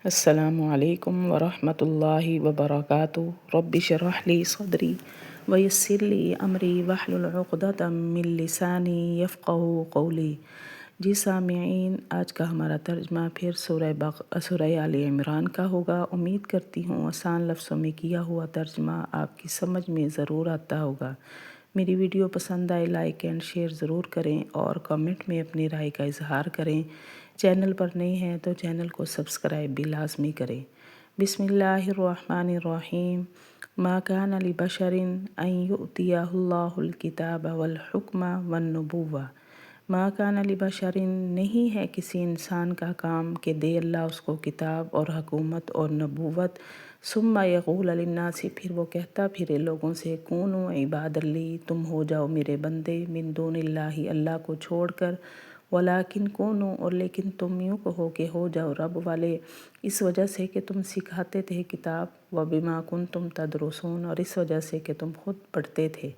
السلام علیکم ورحمۃ اللہ وبرکاتہ۔ رب اشرح لی صدری ویسر لی امری واحلل عقدۃ من لسانی یفقہوا قولی۔ جی سامعین، آج کا ہمارا ترجمہ پھر سورہ آل عمران کا ہوگا۔ امید کرتی ہوں آسان لفظوں میں کیا ہوا ترجمہ آپ کی سمجھ میں ضرور آتا ہوگا۔ میری ویڈیو پسند آئے لائک اینڈ شیئر ضرور کریں اور کمنٹ میں اپنی رائے کا اظہار کریں۔ چینل پر نئے ہیں تو چینل کو سبسکرائب بھی لازمی کریں۔ بسم اللہ الرحمن الرحیم۔ ما کان لبشر ان یؤتیہ اللہ الکتاب والحکم والنبوہ۔ ما کان لبشر، نہیں ہے کسی انسان کا کام کہ دے اللہ اس کو کتاب اور حکومت اور نبوت، ثم یقول للناس، پھر وہ کہتا پھرے لوگوں سے، کونوا عبادا لی، تم ہو جاؤ میرے بندے، من دون اللہ، اللہ کو چھوڑ کر، ولیکن کونوا، اور لیکن تم یوں کہو کہ ہو جاؤ رب والے، اس وجہ سے کہ تم سکھاتے تھے کتاب، وبما کنتم تدرسون، اور اس وجہ سے کہ تم خود پڑھتے تھے۔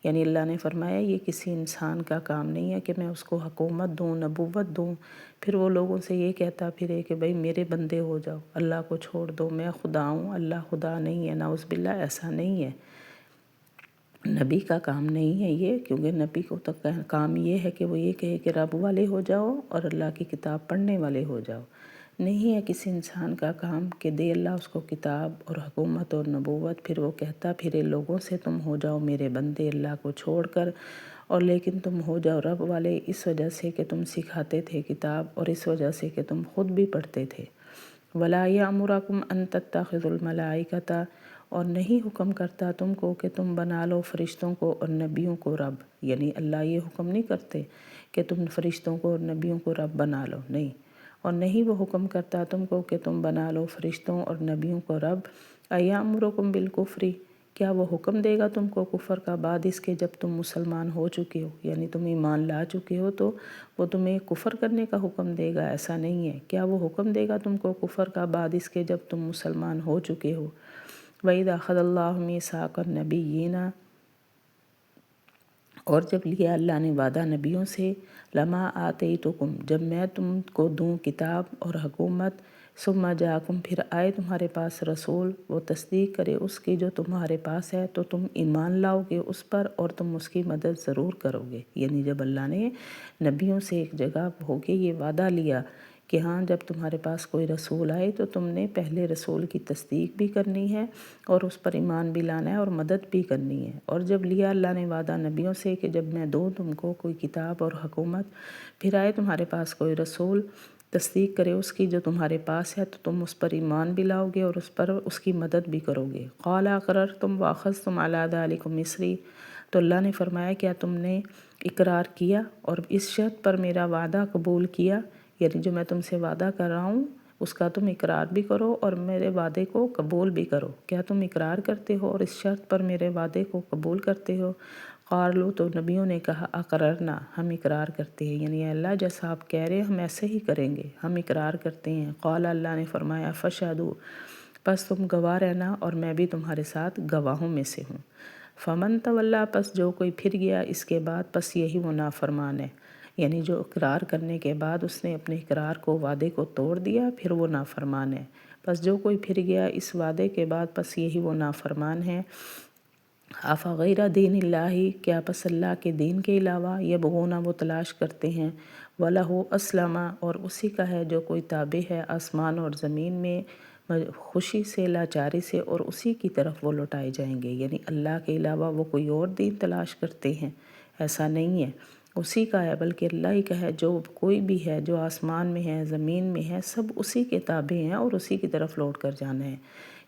یعنی اللہ نے فرمایا یہ کسی انسان کا کام نہیں ہے کہ میں اس کو حکومت دوں، نبوت دوں، پھر وہ لوگوں سے یہ کہتا پھرے کہ بھئی میرے بندے ہو جاؤ، اللہ کو چھوڑ دو، میں خدا ہوں، اللہ خدا نہیں ہے، نعوذ باللہ، ایسا نہیں ہے۔ نبی کا کام نہیں ہے یہ، کیونکہ نبی کو تو کام یہ ہے کہ وہ یہ کہے کہ رب والے ہو جاؤ اور اللہ کی کتاب پڑھنے والے ہو جاؤ۔ نہیں ہے کسی انسان کا کام کہ دے اللہ اس کو کتاب اور حکومت اور نبوت، پھر وہ کہتا پھرے لوگوں سے تم ہو جاؤ میرے بندے اللہ کو چھوڑ کر، اور لیکن تم ہو جاؤ رب والے، اس وجہ سے کہ تم سکھاتے تھے کتاب اور اس وجہ سے کہ تم خود بھی پڑھتے تھے۔ وَلَا يَأْمُرَكُمْ أَن تَتَّخِذُوا الْمَلَائِكَةَ، اور نہیں حکم کرتا تم کو کہ تم بنا لو فرشتوں کو اور نبیوں کو رب، یعنی اللہ یہ حکم نہیں کرتے کہ تم فرشتوں کو اور نبیوں کو رب بنا لو، نہیں، اور نہیں وہ حکم کرتا تم کو کہ تم بنا لو فرشتوں اور نبیوں کو رب۔ أَيَأْمُرُكُمْ بِالْكُفْرِ، کیا وہ حکم دے گا تم کو کفر کا، بعد اس کے جب تم مسلمان ہو چکے ہو، یعنی تم ایمان لا چکے ہو تو وہ تمہیں کفر کرنے کا حکم دے گا؟ ایسا نہیں ہے۔ کیا وہ حکم دے گا تم کو کفر کا بعد اس کے جب تم مسلمان ہو چکے ہو؟ وَإِذَا أَخَذَ اللَّهُ مِيثَاقَ النَّبِيِّينَ، اور جب لیا اللہ نے وعدہ نبیوں سے، لما آتیتکم، جب میں تم کو دوں کتاب اور حکومت، ثم جاءکم، پھر آئے تمہارے پاس رسول، وہ تصدیق کرے اس کی جو تمہارے پاس ہے، تو تم ایمان لاؤ گے اس پر اور تم اس کی مدد ضرور کرو گے۔ یعنی جب اللہ نے نبیوں سے ایک جگہ ہوگے یہ وعدہ لیا کہ ہاں جب تمہارے پاس کوئی رسول آئے تو تم نے پہلے رسول کی تصدیق بھی کرنی ہے اور اس پر ایمان بھی لانا ہے اور مدد بھی کرنی ہے۔ اور جب لیا اللہ نے وعدہ نبیوں سے کہ جب میں دوں تم کو کوئی کتاب اور حکومت، پھر آئے تمہارے پاس کوئی رسول، تصدیق کرے اس کی جو تمہارے پاس ہے، تو تم اس پر ایمان بھی لاؤ گے اور اس پر اس کی مدد بھی کرو گے۔ قال اقررتم واخذتم علی ذلکم اصری، تو اللہ نے فرمایا کیا تم نے اقرار کیا اور اس شرط پر میرا وعدہ قبول کیا، یعنی جو میں تم سے وعدہ کر رہا ہوں اس کا تم اقرار بھی کرو اور میرے وعدے کو قبول بھی کرو، کیا تم اقرار کرتے ہو اور اس شرط پر میرے وعدے کو قبول کرتے ہو؟ قالوا، تو نبیوں نے کہا، اقررنا، ہم اقرار کرتے ہیں، یعنی اے اللہ جیسا آپ کہہ رہے ہیں ہم ایسے ہی کریں گے، ہم اقرار کرتے ہیں۔ قال، اللہ نے فرمایا، فشہدوا، پس تم گواہ رہنا اور میں بھی تمہارے ساتھ گواہوں میں سے ہوں۔ فمن تولی، پس جو کوئی پھر گیا اس کے بعد، پس یہی وہ نافرمان ہے، یعنی جو اقرار کرنے کے بعد اس نے اپنے اقرار کو، وعدے کو توڑ دیا، پھر وہ نافرمان ہے۔ پس جو کوئی پھر گیا اس وعدے کے بعد، پس یہی وہ نافرمان ہے۔ افغیر دین اللہ، کیا پس اللہ کے دین کے علاوہ، یبغون، وہ تلاش کرتے ہیں، وَلَهُ أَسْلَمَ، اور اسی کا ہے جو کوئی تابع ہے آسمان اور زمین میں، خوشی سے، لاچاری سے، اور اسی کی طرف وہ لوٹائے جائیں گے۔ یعنی اللہ کے علاوہ وہ کوئی اور دین تلاش کرتے ہیں، ایسا نہیں ہے، اسی کا ہے، بلکہ اللہ ہی کا ہے، جو کوئی بھی ہے جو آسمان میں ہے، زمین میں ہے، سب اسی کے تابع ہیں اور اسی کی طرف لوٹ کر جانا ہے۔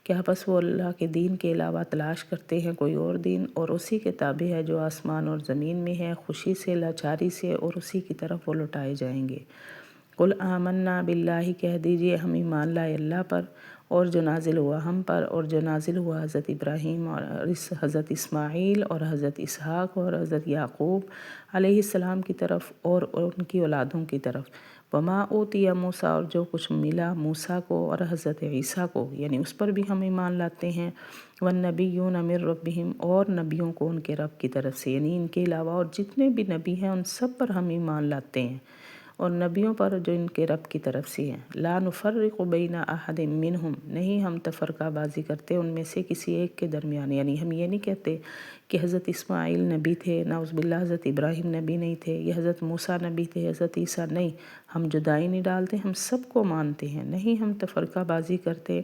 کیا بس وہ اللہ کے دین کے علاوہ تلاش کرتے ہیں کوئی اور دین، اور اسی کے تابع ہے جو آسمان اور زمین میں ہے، خوشی سے، لاچاری سے، اور اسی کی طرف وہ لوٹائے جائیں گے۔ قل آمنا باللہ، کہہ دیجئے ہم ایمان لائے اللہ پر اور جو نازل ہوا ہم پر، اور جو نازل ہوا حضرت ابراہیم اور حضرت اسماعیل اور حضرت اسحاق اور حضرت یعقوب علیہ السلام کی طرف اور ان کی اولادوں کی طرف۔ وما اوتی موسیٰ، اور جو کچھ ملا موسیٰ کو اور حضرت عیسیٰ کو، یعنی اس پر بھی ہم ایمان لاتے ہیں۔ والنبیون من ربہم، اور نبیوں کو ان کے رب کی طرف سے، یعنی ان کے علاوہ اور جتنے بھی نبی ہیں ان سب پر ہم ایمان لاتے ہیں۔ اور نبیوں پر جو ان کے رب کی طرف سے ہیں۔ لا نفرق بین احد منہم، نہیں ہم تفرقہ بازی کرتے ان میں سے کسی ایک کے درمیان، یعنی ہم یہ نہیں کہتے کہ حضرت اسماعیل نبی تھے، نعوذ باللہ حضرت ابراہیم نبی نہیں تھے، یا حضرت موسیٰ نبی تھے، حضرت عیسیٰ، نہیں، ہم جدائی نہیں ڈالتے، ہم سب کو مانتے ہیں، نہیں ہم تفرقہ بازی کرتے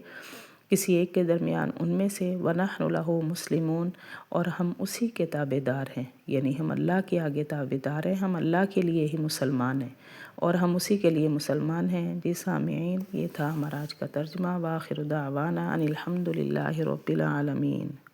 کسی ایک کے درمیان ان میں سے۔ وَنَحْنُ لَهُ مُسْلِمُونَ، اور ہم اسی کے تابع دار ہیں، یعنی ہم اللہ کے آگے تابع دار ہیں، ہم اللہ کے لیے ہی مسلمان ہیں اور ہم اسی کے لیے مسلمان ہیں۔ جی سامعین، یہ تھا ہمارا آج کا ترجمہ۔ وآخر دعوانا ان الحمد للہ رب العالمین۔